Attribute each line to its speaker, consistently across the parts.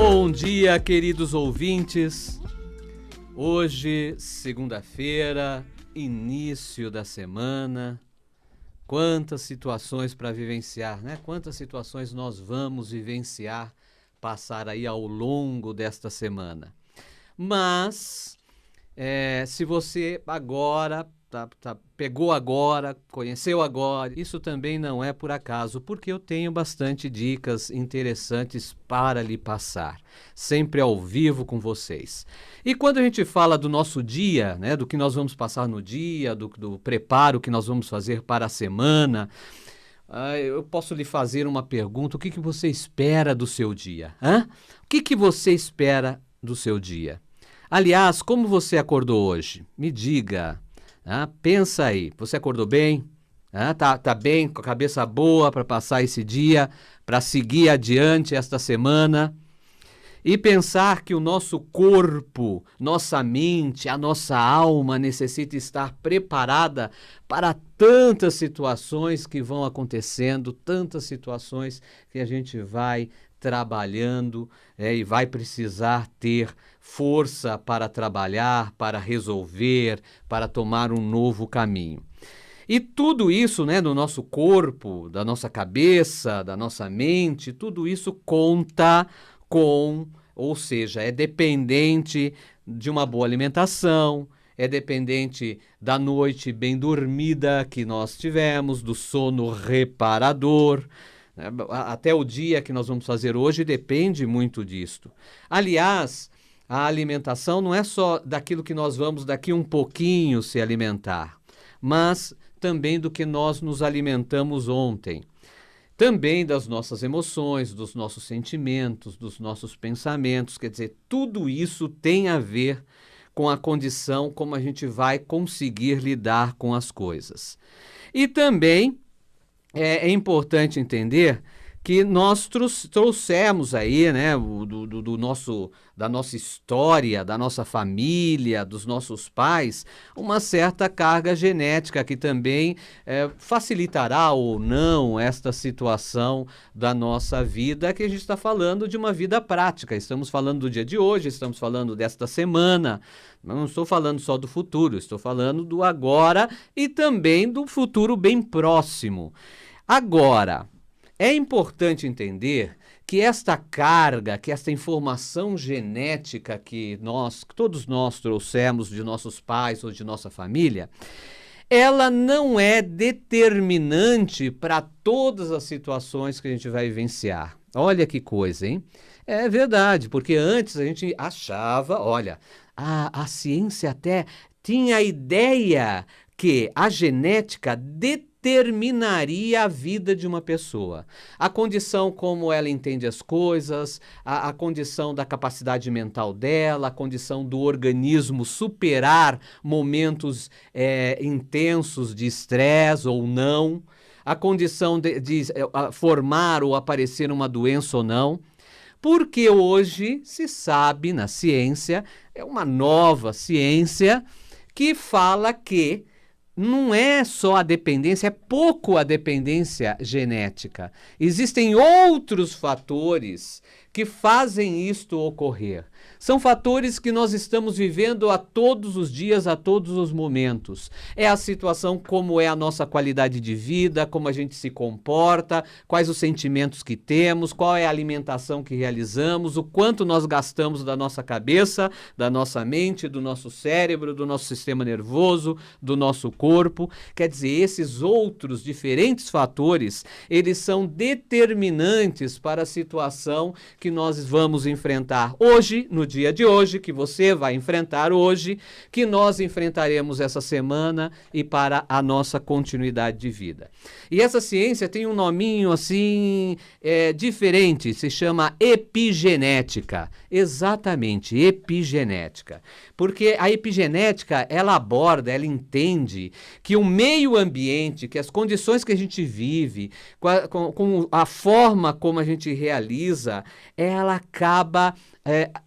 Speaker 1: Bom dia, queridos ouvintes. Hoje, segunda-feira, início da semana. Quantas situações para vivenciar, né? Quantas situações nós vamos vivenciar, passar aí ao longo desta semana. Mas, se você agora pegou agora, conheceu agora, isso também não é por acaso, porque eu tenho bastante dicas interessantes para lhe passar, sempre ao vivo com vocês. E quando a gente fala do nosso dia, né, do que nós vamos passar no dia, do preparo que nós vamos fazer para a semana, eu posso lhe fazer uma pergunta: o que você espera do seu dia? O que você espera do seu dia? Aliás, como você acordou hoje? Me diga. Pensa aí, você acordou bem? Tá bem, com a cabeça boa para passar esse dia, para seguir adiante esta semana? E pensar que o nosso corpo, nossa mente, a nossa alma necessita estar preparada para tantas situações que vão acontecendo, tantas situações que a gente vai trabalhando e vai precisar ter força para trabalhar, para resolver, para tomar um novo caminho. E tudo isso, né, do nosso corpo, da nossa cabeça, da nossa mente, tudo isso conta ou seja, é dependente de uma boa alimentação, é dependente da noite bem dormida que nós tivemos, do sono reparador. Até o dia que nós vamos fazer hoje depende muito disto. Aliás, a alimentação não é só daquilo que nós vamos daqui um pouquinho se alimentar, mas também do que nós nos alimentamos ontem. Também das nossas emoções, dos nossos sentimentos, dos nossos pensamentos. Quer dizer, tudo isso tem a ver com a condição como a gente vai conseguir lidar com as coisas. E também é importante entender que nós trouxemos aí, né, da nossa história, da nossa família, dos nossos pais, uma certa carga genética que também facilitará ou não esta situação da nossa vida, que a gente está falando de uma vida prática. Estamos falando do dia de hoje, estamos falando desta semana. Não estou falando só do futuro, estou falando do agora e também do futuro bem próximo. Agora, é importante entender que esta carga, que esta informação genética que todos nós trouxemos de nossos pais ou de nossa família, ela não é determinante para todas as situações que a gente vai vivenciar. Olha que coisa, hein? É verdade, porque antes a gente achava, olha, a ciência até tinha a ideia que a genética determinaria a vida de uma pessoa. A condição como ela entende as coisas, a condição da capacidade mental dela, a condição do organismo superar momentos intensos de estresse ou não, a condição de formar ou aparecer uma doença ou não. Porque hoje se sabe na ciência, é uma nova ciência que fala que não é só a dependência, é pouco a dependência genética. Existem outros fatores que fazem isto ocorrer. São fatores que nós estamos vivendo a todos os dias, a todos os momentos. É a situação, como é a nossa qualidade de vida, como a gente se comporta, quais os sentimentos que temos, qual é a alimentação que realizamos, o quanto nós gastamos da nossa cabeça, da nossa mente, do nosso cérebro, do nosso sistema nervoso, do nosso corpo. Quer dizer, esses outros diferentes fatores, eles são determinantes para a situação que nós vamos enfrentar hoje, no dia de hoje, que você vai enfrentar hoje, que nós enfrentaremos essa semana e para a nossa continuidade de vida. E essa ciência tem um nominho assim diferente, se chama epigenética. Exatamente, epigenética. Porque a epigenética, ela aborda, ela entende que o meio ambiente, que as condições que a gente vive, com a forma como a gente realiza, ela acaba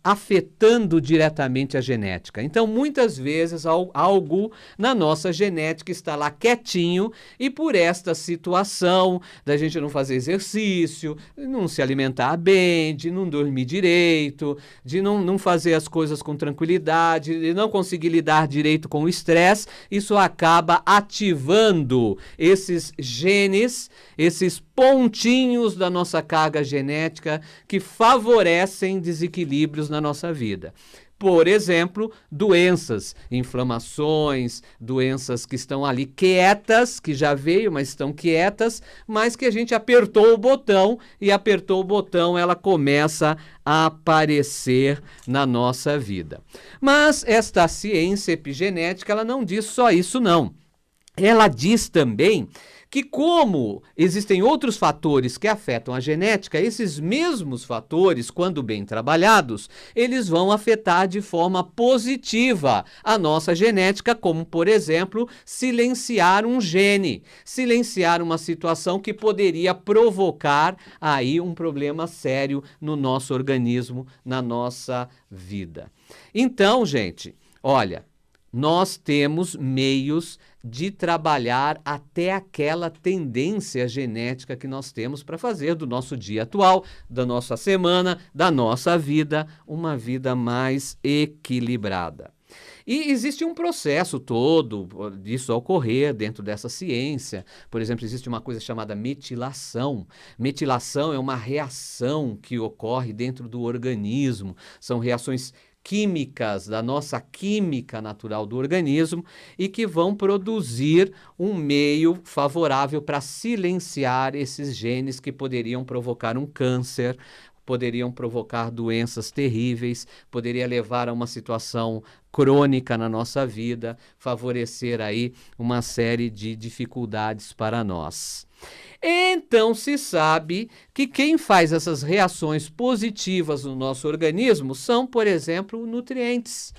Speaker 1: afetando diretamente a genética. Então, muitas vezes, algo na nossa genética está lá quietinho e por esta situação da gente não fazer exercício, não se alimentar bem, de não dormir direito, de não fazer as coisas com tranquilidade, de não conseguir lidar direito com o estresse, isso acaba ativando esses genes, esses pontinhos da nossa carga genética que favorecem desequilíbrios na nossa vida. Por exemplo, doenças, inflamações, doenças que estão ali quietas, que já veio, mas estão quietas, mas que a gente apertou o botão e apertou o botão, ela começa a aparecer na nossa vida. Mas esta ciência epigenética, ela não diz só isso, não. Ela diz também que como existem outros fatores que afetam a genética, esses mesmos fatores, quando bem trabalhados, eles vão afetar de forma positiva a nossa genética, como, por exemplo, silenciar um gene, silenciar uma situação que poderia provocar aí um problema sério no nosso organismo, na nossa vida. Então, gente, olha, nós temos meios de trabalhar até aquela tendência genética que nós temos para fazer do nosso dia atual, da nossa semana, da nossa vida, uma vida mais equilibrada. E existe um processo todo disso ocorrer dentro dessa ciência. Por exemplo, existe uma coisa chamada metilação. Metilação é uma reação que ocorre dentro do organismo. São reações químicas, da nossa química natural do organismo e que vão produzir um meio favorável para silenciar esses genes que poderiam provocar um câncer, poderiam provocar doenças terríveis, poderia levar a uma situação crônica na nossa vida, favorecer aí uma série de dificuldades para nós. Então se sabe que quem faz essas reações positivas no nosso organismo são, por exemplo, nutrientes.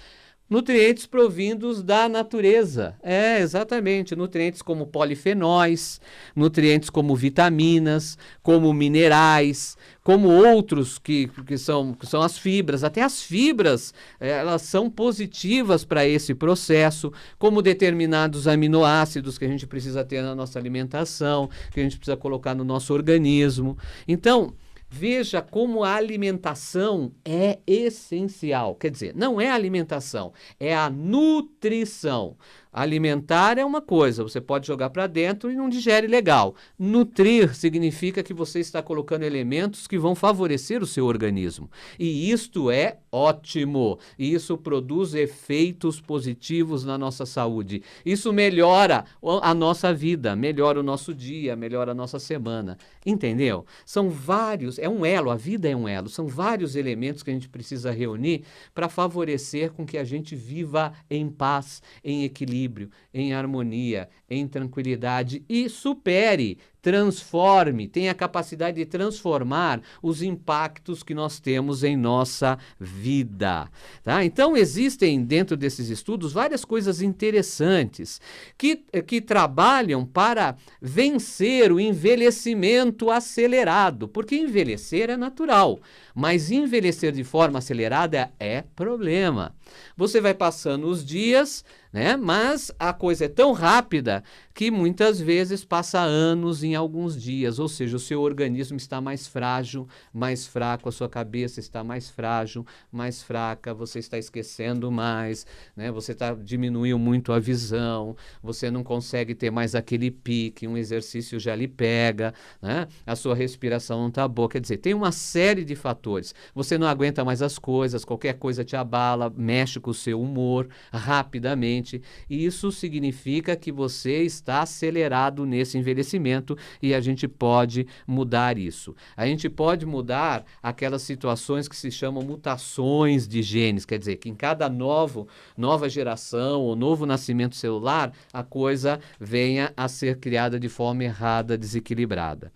Speaker 1: Nutrientes provindos da natureza. Exatamente. Nutrientes como polifenóis, nutrientes como vitaminas, como minerais, como outros que são as fibras. Até as fibras, elas são positivas para esse processo, como determinados aminoácidos que a gente precisa ter na nossa alimentação, que a gente precisa colocar no nosso organismo. Então, veja como a alimentação é essencial. Quer dizer, não é a alimentação, é a nutrição. Alimentar é uma coisa, você pode jogar para dentro e não digere legal. Nutrir significa que você está colocando elementos que vão favorecer o seu organismo. E isto é ótimo. E isso produz efeitos positivos na nossa saúde. Isso melhora a nossa vida, melhora o nosso dia, melhora a nossa semana. Entendeu? São vários, é um elo, a vida é um elo. São vários elementos que a gente precisa reunir para favorecer com que a gente viva em paz, em equilíbrio, em harmonia, em tranquilidade e supere, transforme, tenha a capacidade de transformar os impactos que nós temos em nossa vida. Tá? Então, existem dentro desses estudos várias coisas interessantes que trabalham para vencer o envelhecimento acelerado, porque envelhecer é natural, mas envelhecer de forma acelerada é problema. Você vai passando os dias, né? Mas a coisa é tão rápida que muitas vezes passa anos em alguns dias, ou seja, o seu organismo está mais frágil, mais fraco, a sua cabeça está mais frágil, mais fraca, você está esquecendo mais, né? Você diminuiu muito a visão, você não consegue ter mais aquele pique, um exercício já lhe pega, né? A sua respiração não está boa, quer dizer, tem uma série de fatores. Você não aguenta mais as coisas, qualquer coisa te abala, mexe com o seu humor rapidamente, e isso significa que você está acelerado nesse envelhecimento e a gente pode mudar isso. A gente pode mudar aquelas situações que se chamam mutações de genes, quer dizer, que em cada nova geração ou novo nascimento celular, a coisa venha a ser criada de forma errada, desequilibrada.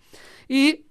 Speaker 1: E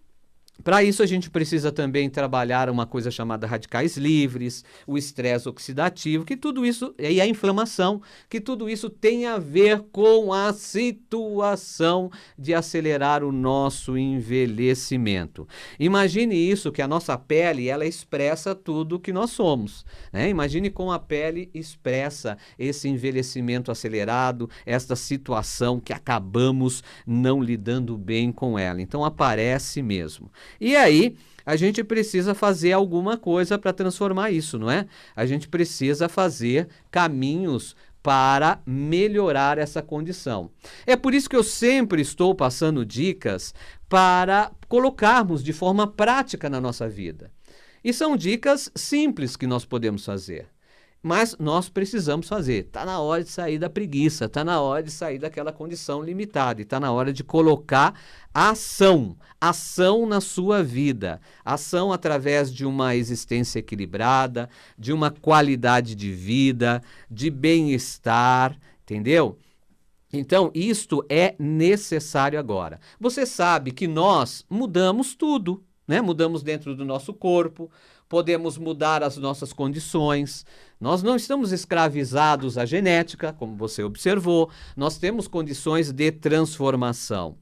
Speaker 1: Para isso, a gente precisa também trabalhar uma coisa chamada radicais livres, o estresse oxidativo, que tudo isso, e a inflamação, que tudo isso tem a ver com a situação de acelerar o nosso envelhecimento. Imagine isso, que a nossa pele, ela expressa tudo o que nós somos, né? Imagine como a pele expressa esse envelhecimento acelerado, esta situação que acabamos não lidando bem com ela. Então, aparece mesmo. E aí, a gente precisa fazer alguma coisa para transformar isso, não é? A gente precisa fazer caminhos para melhorar essa condição. É por isso que eu sempre estou passando dicas para colocarmos de forma prática na nossa vida. E são dicas simples que nós podemos fazer. Mas nós precisamos fazer. Está na hora de sair da preguiça, está na hora de sair daquela condição limitada, e está na hora de colocar ação na sua vida. Ação através de uma existência equilibrada, de uma qualidade de vida, de bem-estar, entendeu? Então, isto é necessário agora. Você sabe que nós mudamos tudo, né? Mudamos dentro do nosso corpo, podemos mudar as nossas condições. Nós não estamos escravizados à genética, como você observou, nós temos condições de transformação.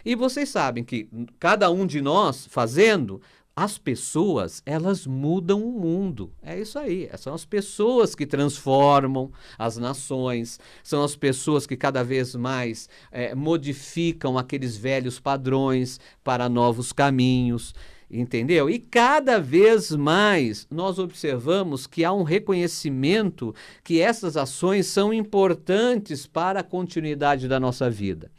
Speaker 1: E vocês sabem que cada um de nós fazendo, as pessoas, elas mudam o mundo. É isso aí. São as pessoas que transformam as nações, são as pessoas que cada vez mais modificam aqueles velhos padrões para novos caminhos. Entendeu? E cada vez mais nós observamos que há um reconhecimento que essas ações são importantes para a continuidade da nossa vida.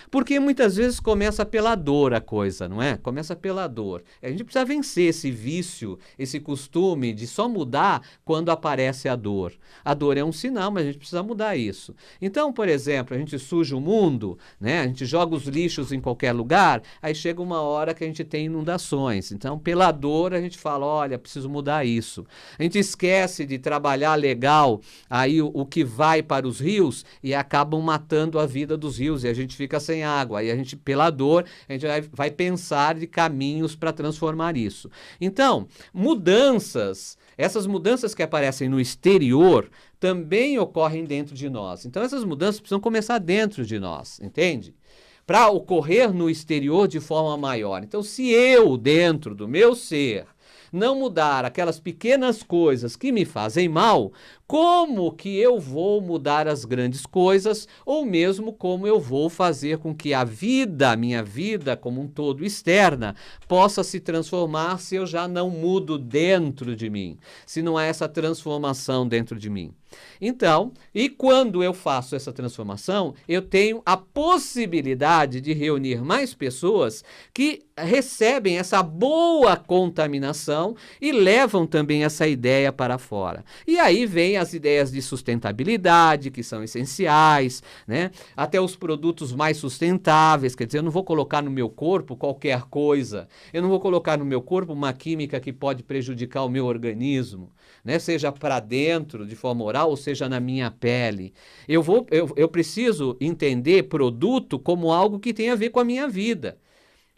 Speaker 1: Porque muitas vezes começa pela dor a coisa, não é? Começa pela dor. A gente precisa vencer esse vício, esse costume de só mudar quando aparece a dor. A dor é um sinal, mas a gente precisa mudar isso. Então, por exemplo, a gente suja o mundo, né? A gente joga os lixos em qualquer lugar, aí chega uma hora que a gente tem inundações. Então, pela dor, a gente fala, olha, preciso mudar isso. A gente esquece de trabalhar legal aí o que vai para os rios e acabam matando a vida dos rios e a gente fica sem água. Aí a gente, pela dor, a gente vai pensar de caminhos para transformar isso. Então, essas mudanças que aparecem no exterior também ocorrem dentro de nós. Então, essas mudanças precisam começar dentro de nós, entende? Para ocorrer no exterior de forma maior. Então, se eu, dentro do meu ser, não mudar aquelas pequenas coisas que me fazem mal, como que eu vou mudar as grandes coisas, ou mesmo como eu vou fazer com que a minha vida como um todo externa, possa se transformar se eu já não mudo dentro de mim, se não há essa transformação dentro de mim. Então, e quando eu faço essa transformação, eu tenho a possibilidade de reunir mais pessoas que recebem essa boa contaminação e levam também essa ideia para fora. E aí vem as ideias de sustentabilidade, que são essenciais, né? Até os produtos mais sustentáveis, quer dizer, eu não vou colocar no meu corpo qualquer coisa, eu não vou colocar no meu corpo uma química que pode prejudicar o meu organismo, né? Seja para dentro, de forma oral, ou seja na minha pele. Eu preciso entender produto como algo que tem a ver com a minha vida.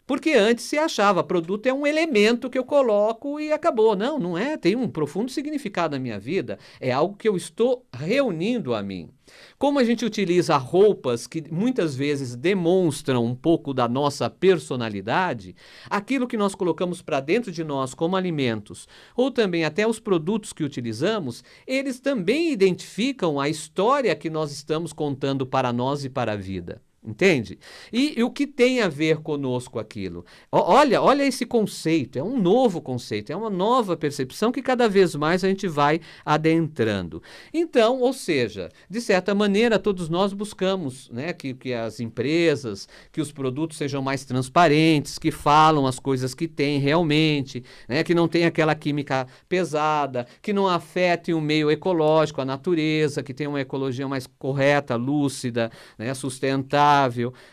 Speaker 1: Porque antes se achava, produto é um elemento que eu coloco e acabou. Não, não é. Tem um profundo significado na minha vida. É algo que eu estou reunindo a mim. Como a gente utiliza roupas que muitas vezes demonstram um pouco da nossa personalidade, aquilo que nós colocamos para dentro de nós como alimentos, ou também até os produtos que utilizamos, eles também identificam a história que nós estamos contando para nós e para a vida. Entende? E o que tem a ver conosco aquilo? Olha esse conceito, é um novo conceito, é uma nova percepção que cada vez mais a gente vai adentrando. Então, ou seja, de certa maneira, todos nós buscamos, né, que as empresas, que os produtos sejam mais transparentes, que falam as coisas que tem realmente, né, que não tem aquela química pesada, que não afetem o meio ecológico, a natureza, que tenha uma ecologia mais correta, lúcida, né, sustentável,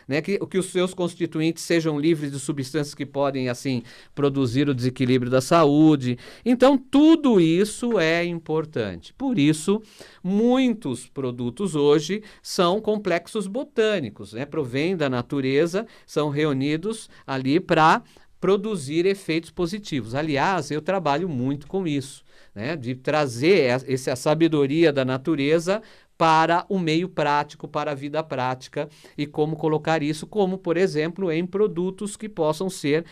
Speaker 1: né, que os seus constituintes sejam livres de substâncias que podem, assim, produzir o desequilíbrio da saúde. Então, tudo isso é importante. Por isso, muitos produtos hoje são complexos botânicos, né, provêm da natureza, são reunidos ali para produzir efeitos positivos. Aliás, eu trabalho muito com isso, né, de trazer essa sabedoria da natureza para o meio prático, para a vida prática e como colocar isso, como, por exemplo, em produtos que possam ser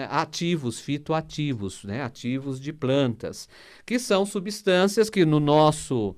Speaker 1: ativos, fitoativos, né, ativos de plantas, que são substâncias que no nosso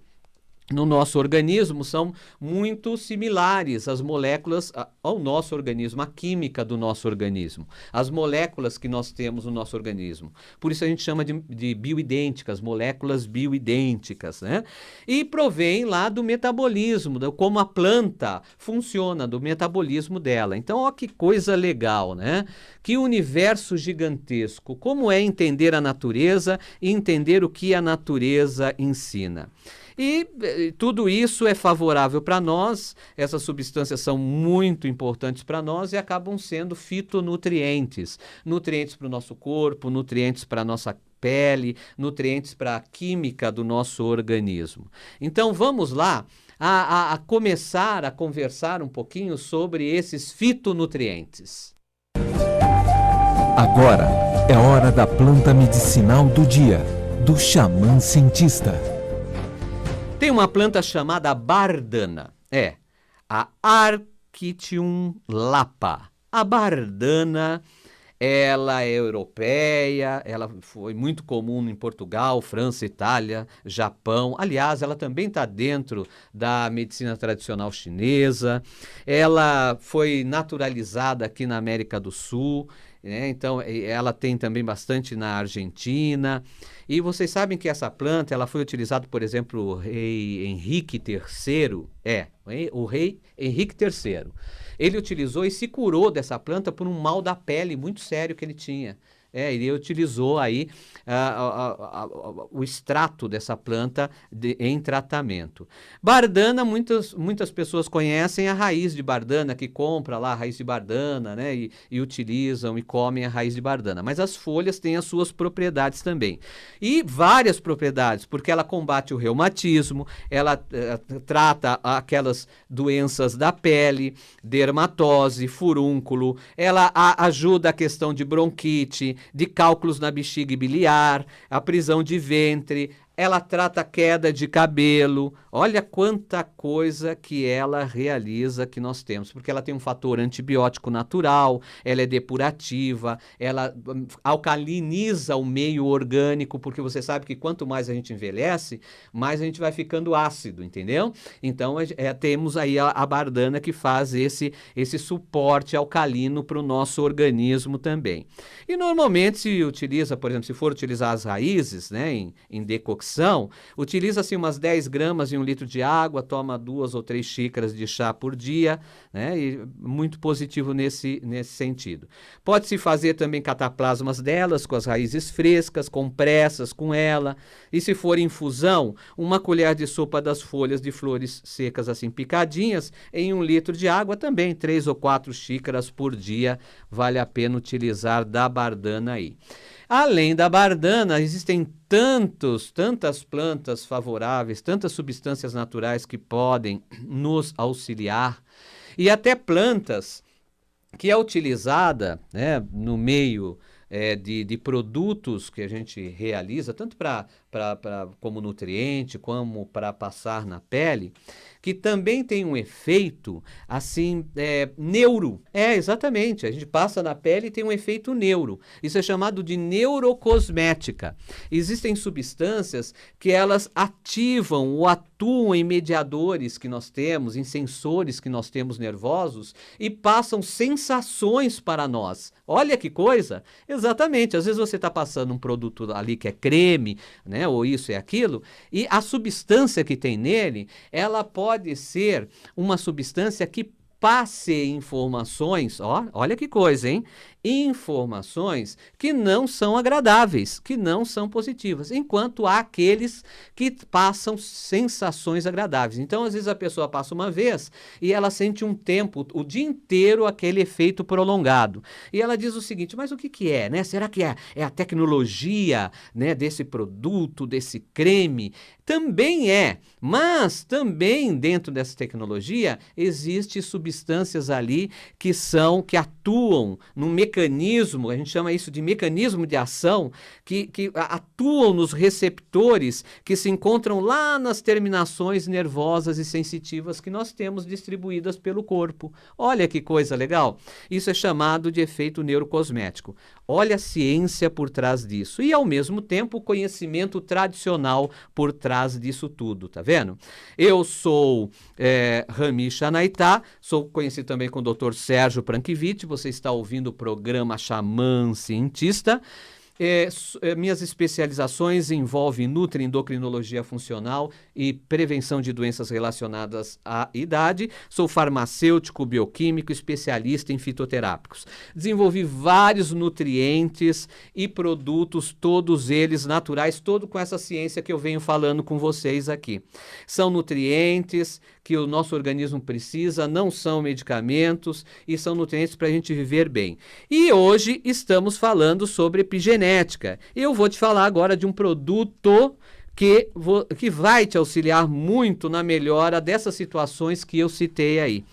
Speaker 1: organismo são muito similares às moléculas ao nosso organismo, à química do nosso organismo, as moléculas que nós temos no nosso organismo. Por isso a gente chama de bioidênticas, moléculas bioidênticas, né? E provém lá do metabolismo, como a planta funciona, do metabolismo dela. Então, ó, que coisa legal, né? Que universo gigantesco. Como é entender a natureza e entender o que a natureza ensina. E tudo isso é favorável para nós, essas substâncias são muito importantes para nós e acabam sendo fitonutrientes, nutrientes para o nosso corpo, nutrientes para a nossa pele, nutrientes para a química do nosso organismo. Então vamos lá a começar a conversar um pouquinho sobre esses fitonutrientes.
Speaker 2: Agora é hora da planta medicinal do dia, do xamã cientista.
Speaker 1: Tem uma planta chamada bardana, a Architium lapa. A bardana, ela é europeia, ela foi muito comum em Portugal, França, Itália, Japão. Aliás, ela também está dentro da medicina tradicional chinesa. Ela foi naturalizada aqui na América do Sul. Então, ela tem também bastante na Argentina. E vocês sabem que essa planta ela foi utilizada, por exemplo, o rei Henrique III. O rei Henrique III. Ele utilizou e se curou dessa planta por um mal da pele muito sério que ele tinha. Ele utilizou aí o extrato dessa planta em tratamento. Bardana, muitas pessoas conhecem a raiz de bardana, que compra lá a raiz de bardana, né, e utilizam e comem a raiz de bardana. Mas as folhas têm as suas propriedades também. E várias propriedades, porque ela combate o reumatismo, ela trata aquelas doenças da pele, dermatose, furúnculo, ela ajuda a questão de bronquite, de cálculos na bexiga e biliar, a prisão de ventre, ela trata a queda de cabelo. Olha quanta coisa que ela realiza que nós temos, porque ela tem um fator antibiótico natural, ela é depurativa, ela alcaliniza o meio orgânico, porque você sabe que quanto mais a gente envelhece, mais a gente vai ficando ácido, entendeu? Então temos aí a bardana que faz esse suporte alcalino para o nosso organismo também. E normalmente se utiliza, por exemplo, se for utilizar as raízes, né, em decocção, utiliza-se umas 10 gramas em 1 litro de água, toma 2 ou 3 xícaras de chá por dia, né? E muito positivo nesse sentido. Pode-se fazer também cataplasmas delas com as raízes frescas, compressas com ela, e se for infusão, 1 colher de sopa das folhas de flores secas assim picadinhas em 1 litro de água também, 3 ou 4 xícaras por dia, vale a pena utilizar da bardana aí. Além da bardana, existem tantas plantas favoráveis, tantas substâncias naturais que podem nos auxiliar, e até plantas que é utilizada, né, no meio de produtos que a gente realiza, tanto como nutriente, como para passar na pele, que também tem um efeito, assim, neuro. Exatamente, a gente passa na pele e tem um efeito neuro. Isso é chamado de neurocosmética. Existem substâncias que elas ativam ou atuam em mediadores que nós temos, em sensores que nós temos nervosos e passam sensações para nós. Olha que coisa! Exatamente, às vezes você está passando um produto ali que é creme, né, ou isso e aquilo, e a substância que tem nele, ela pode ser uma substância que passe informações, olha que coisa, hein? Informações que não são agradáveis, que não são positivas, enquanto há aqueles que passam sensações agradáveis. Então, às vezes a pessoa passa uma vez e ela sente um tempo, o dia inteiro, aquele efeito prolongado. E ela diz o seguinte, mas o que é, né? Será que é a tecnologia, né, desse produto, desse creme? Também mas também dentro dessa tecnologia existe substância substâncias ali que atuam num mecanismo, a gente chama isso de mecanismo de ação, que atuam nos receptores que se encontram lá nas terminações nervosas e sensitivas que nós temos distribuídas pelo corpo. Olha que coisa legal! Isso é chamado de efeito neurocosmético. Olha a ciência por trás disso e, ao mesmo tempo, o conhecimento tradicional por trás disso tudo, tá vendo? Eu sou Rami Chanaitá, sou conhecido também com o Dr. Sérgio Prankiewicz, você está ouvindo o programa Xamã Cientista. Minhas especializações envolvem nutriendocrinologia funcional e prevenção de doenças relacionadas à idade. Sou farmacêutico, bioquímico, especialista em fitoterápicos. Desenvolvi vários nutrientes e produtos, todos eles naturais, todo com essa ciência que eu venho falando com vocês aqui. São nutrientes que o nosso organismo precisa, não são medicamentos e são nutrientes para a gente viver bem. E hoje estamos falando sobre epigenética. Eu vou te falar agora de um produto que vai te auxiliar muito na melhora dessas situações que eu citei aí,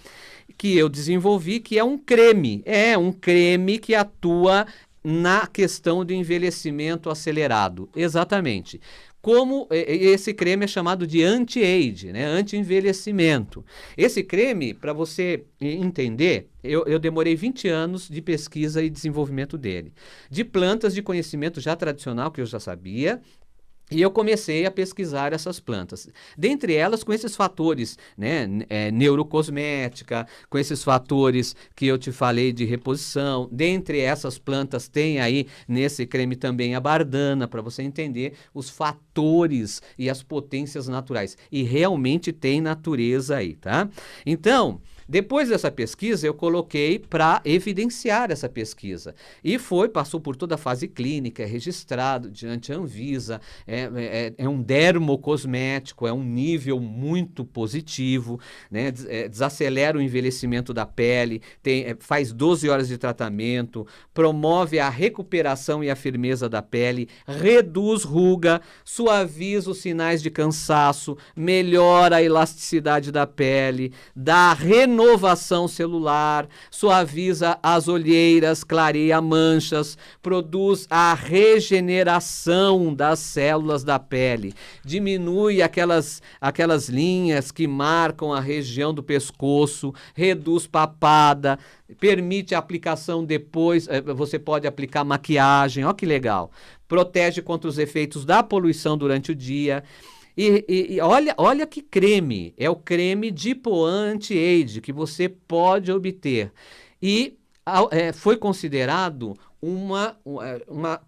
Speaker 1: que eu desenvolvi, que é um creme. É um creme que atua na questão do envelhecimento acelerado. Exatamente. Como esse creme é chamado de anti-age, né? Anti-envelhecimento. Esse creme, para você entender, eu demorei 20 anos de pesquisa e desenvolvimento dele. De plantas de conhecimento já tradicional, que eu já sabia, e eu comecei a pesquisar essas plantas. Dentre elas, com esses fatores, né, neurocosmética, com esses fatores que eu te falei de reposição. Dentre essas plantas tem aí nesse creme também a bardana, para você entender os fatores e as potências naturais. E realmente tem natureza aí, tá? Então, depois dessa pesquisa, eu coloquei para evidenciar essa pesquisa. E passou por toda a fase clínica, é registrado diante a Anvisa, é um dermocosmético, é um nível muito positivo, né? Desacelera o envelhecimento da pele, faz 12 horas de tratamento, promove a recuperação e a firmeza da pele, reduz ruga, suaviza os sinais de cansaço, melhora a elasticidade da pele, dá renovação celular, suaviza as olheiras, clareia manchas, produz a regeneração das células da pele, diminui aquelas linhas que marcam a região do pescoço, reduz papada, permite a aplicação depois, você pode aplicar maquiagem, ó que legal, protege contra os efeitos da poluição durante o dia. E olha que creme, é o creme Dipoan Anti-Age que você pode obter. E foi considerado uma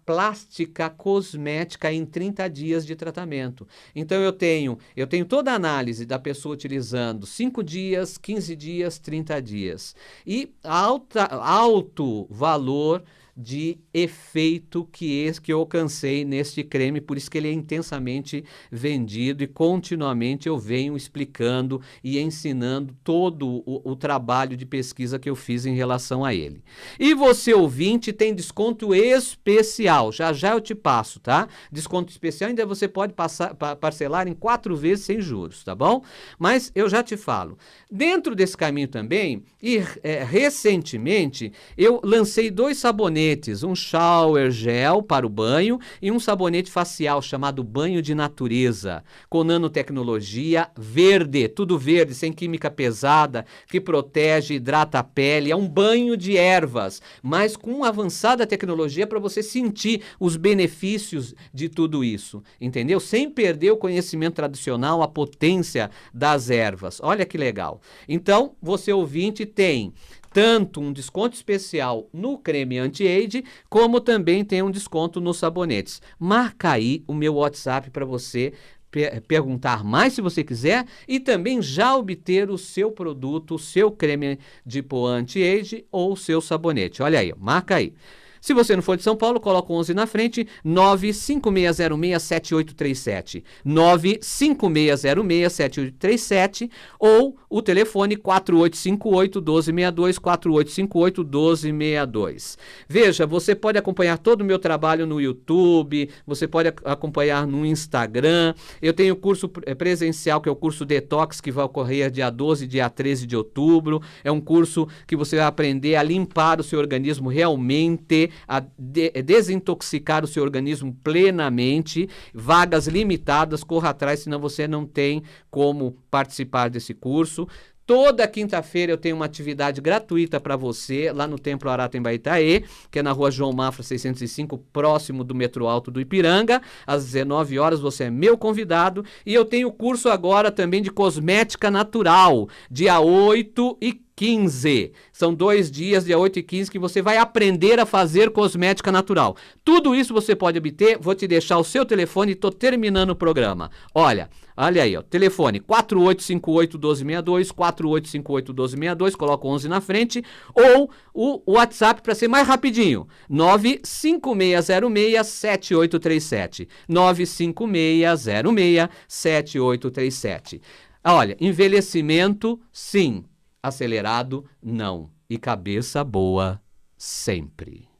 Speaker 1: plástica cosmética em 30 dias de tratamento. Então eu tenho toda a análise da pessoa utilizando 5 dias, 15 dias, 30 dias. E alto valor de efeito que eu alcancei neste creme, por isso que ele é intensamente vendido e continuamente eu venho explicando e ensinando todo o trabalho de pesquisa que eu fiz em relação a ele. E você, ouvinte, tem desconto especial, já eu te passo, tá? Desconto especial, ainda você pode parcelar em 4 vezes sem juros, tá bom? Mas eu já te falo. Dentro desse caminho também, recentemente, eu lancei 2 sabonetes, um shower gel para o banho e um sabonete facial chamado Banho de Natureza, com nanotecnologia verde, tudo verde, sem química pesada, que protege e hidrata a pele. É um banho de ervas, mas com avançada tecnologia para você sentir os benefícios de tudo isso, entendeu? Sem perder o conhecimento tradicional, a potência das ervas. Olha que legal. Então, você ouvinte tem tanto um desconto especial no creme anti-age, como também tem um desconto nos sabonetes. Marca aí o meu WhatsApp para você perguntar mais se você quiser e também já obter o seu produto, o seu creme Dipoan Anti-Age ou o seu sabonete. Olha aí, marca aí. Se você não for de São Paulo, coloca o 11 na frente, 956067837. 956067837 ou o telefone 4858-1262, 4858-1262. Veja, você pode acompanhar todo o meu trabalho no YouTube, você pode acompanhar no Instagram. Eu tenho curso presencial, que é o curso Detox, que vai ocorrer dia 12 e dia 13 de outubro. É um curso que você vai aprender a limpar o seu organismo realmente, a desintoxicar o seu organismo plenamente. Vagas limitadas, corra atrás, senão você não tem como participar desse curso. Toda quinta-feira eu tenho uma atividade gratuita para você lá no Templo Aratembaitaê, que é na rua João Mafra 605, próximo do metrô Alto do Ipiranga. Às 19 horas você é meu convidado. E eu tenho curso agora também de cosmética natural, dia 8 e 15. São 2 dias, dia 8 e 15, que você vai aprender a fazer cosmética natural. Tudo isso você pode obter. Vou te deixar o seu telefone e estou terminando o programa. Olha aí, ó, telefone 4858-1262, 4858-1262, coloca o 11 na frente, ou o WhatsApp para ser mais rapidinho, 956067837, 956067837. Olha, envelhecimento, sim. Acelerado, não. E cabeça boa, sempre.